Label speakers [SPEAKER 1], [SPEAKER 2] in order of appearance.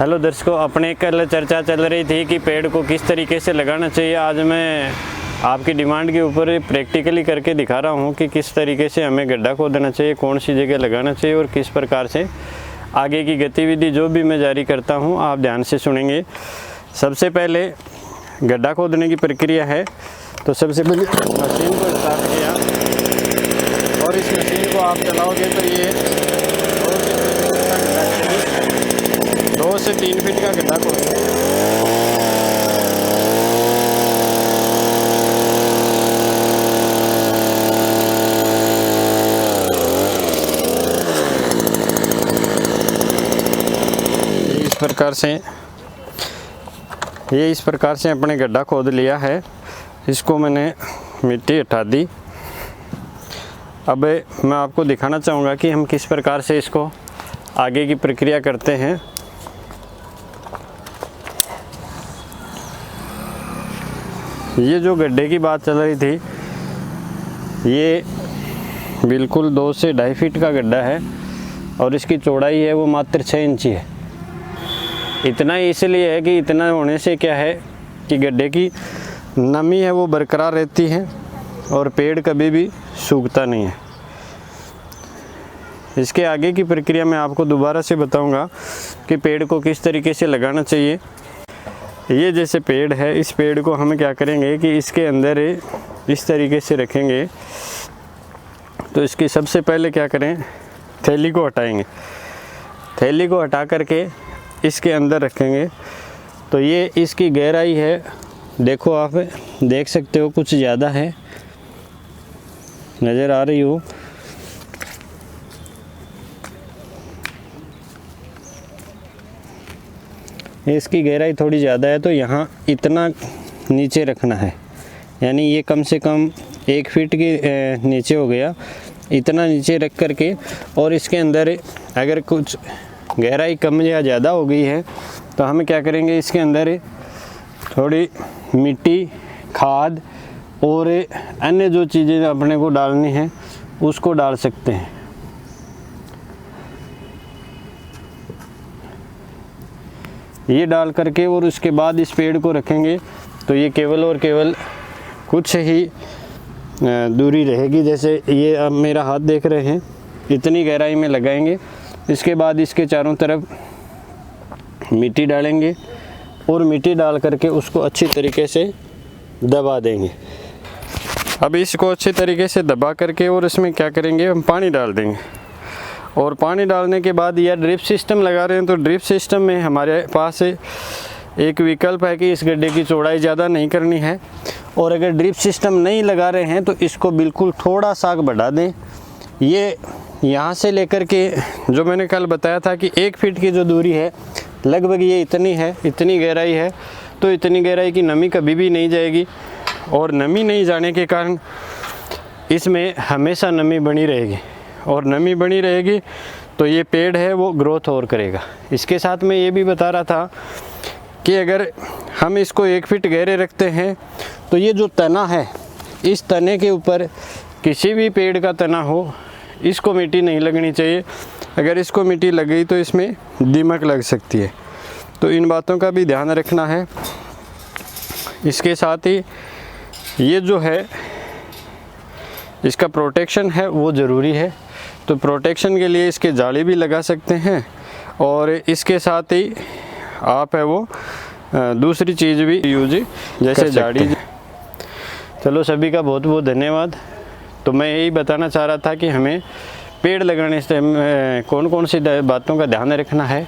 [SPEAKER 1] Hello दर्शकों, अपने कल चर्चा चल रही थी कि पेड़ को किस तरीके से लगाना चाहिए। आज मैं आपकी डिमांड के ऊपर प्रैक्टिकली करके दिखा रहा हूँ कि किस तरीके से हमें गड्ढा खोदना चाहिए, कौन सी जगह लगाना चाहिए और किस प्रकार से आगे की गतिविधि जो भी मैं जारी करता हूँ आप ध्यान से सुनेंगे। सबसे पहले गड्ढा खोदने की प्रक्रिया है, तो सबसे पहले मशीन को स्टार्ट किया और इस मशीन को आप चलाओगे तो ये 2 से 3 फीट का गड्ढा खोदेगा। इस प्रकार से अपने गड्ढा खोद लिया है। इसको मैंने मिट्टी हटा दी। अब मैं आपको दिखाना चाहूँगा कि हम किस प्रकार से इसको आगे की प्रक्रिया करते हैं। ये जो गड्ढे की बात चल रही थी, ये बिल्कुल 2 से 2.5 फीट का गड्ढा है और इसकी चौड़ाई है वो मात्र 6 इंची है। इतना इसलिए है कि इतना होने से क्या है कि गड्ढे की नमी है वो बरकरार रहती है और पेड़ कभी भी सूखता नहीं है। इसके आगे की प्रक्रिया मैं आपको दोबारा से बताऊंगा कि पेड़ को किस तरीके से लगाना चाहिए। ये जैसे पेड़ है, इस पेड़ को हम क्या करेंगे कि इसके अंदर इस तरीके से रखेंगे। तो इसकी सबसे पहले क्या करें, थैली को हटाएंगे। थैली को हटा करके इसके अंदर रखेंगे। तो ये इसकी गहराई है, देखो आप देख सकते हो कुछ ज़्यादा है, नज़र आ रही हो। इसकी गहराई थोड़ी ज़्यादा है, तो यहाँ इतना नीचे रखना है, यानी ये कम से कम 1 फीट के नीचे हो गया। इतना नीचे रख करके और इसके अंदर अगर कुछ गहराई कम या ज़्यादा हो गई है तो हम क्या करेंगे, इसके अंदर थोड़ी मिट्टी, खाद और अन्य जो चीज़ें अपने को डालनी है उसको डाल सकते हैं। ये डाल करके और उसके बाद इस पेड़ को रखेंगे। तो ये केवल और केवल कुछ ही दूरी रहेगी। जैसे ये अब मेरा हाथ देख रहे हैं, इतनी गहराई में लगाएंगे। इसके बाद इसके चारों तरफ मिट्टी डालेंगे और मिट्टी डाल करके उसको अच्छी तरीके से दबा देंगे। अब इसको अच्छी तरीके से दबा करके और इसमें क्या करेंगे, हम पानी डाल देंगे। और पानी डालने के बाद यह ड्रिप सिस्टम लगा रहे हैं, तो ड्रिप सिस्टम में हमारे पास एक विकल्प है कि इस गड्ढे की चौड़ाई ज़्यादा नहीं करनी है। और अगर ड्रिप सिस्टम नहीं लगा रहे हैं तो इसको बिल्कुल थोड़ा सा बढ़ा दें। ये यहाँ से लेकर के जो मैंने कल बताया था कि 1 फीट की जो दूरी है, लगभग ये इतनी है, इतनी गहराई है। तो इतनी गहराई की नमी कभी भी नहीं जाएगी और नमी नहीं जाने के कारण इसमें हमेशा नमी बनी रहेगी। और नमी बनी रहेगी तो ये पेड़ है वो ग्रोथ और करेगा। इसके साथ मैं ये भी बता रहा था कि अगर हम इसको 1 फीट गहरे रखते हैं तो ये जो तना है, इस तने के ऊपर किसी भी पेड़ का तना हो, इसको मिट्टी नहीं लगनी चाहिए। अगर इसको मिट्टी लग गई तो इसमें दीमक लग सकती है। तो इन बातों का भी ध्यान रखना है। इसके साथ ही ये जो है इसका प्रोटेक्शन है वो ज़रूरी है। तो प्रोटेक्शन के लिए इसके जाली भी लगा सकते हैं और इसके साथ ही आप है वो दूसरी चीज़ भी यूज जैसे जाली। चलो, सभी का बहुत बहुत धन्यवाद। तो मैं यही बताना चाह रहा था कि हमें पेड़ लगाने से कौन कौन सी बातों का ध्यान रखना है।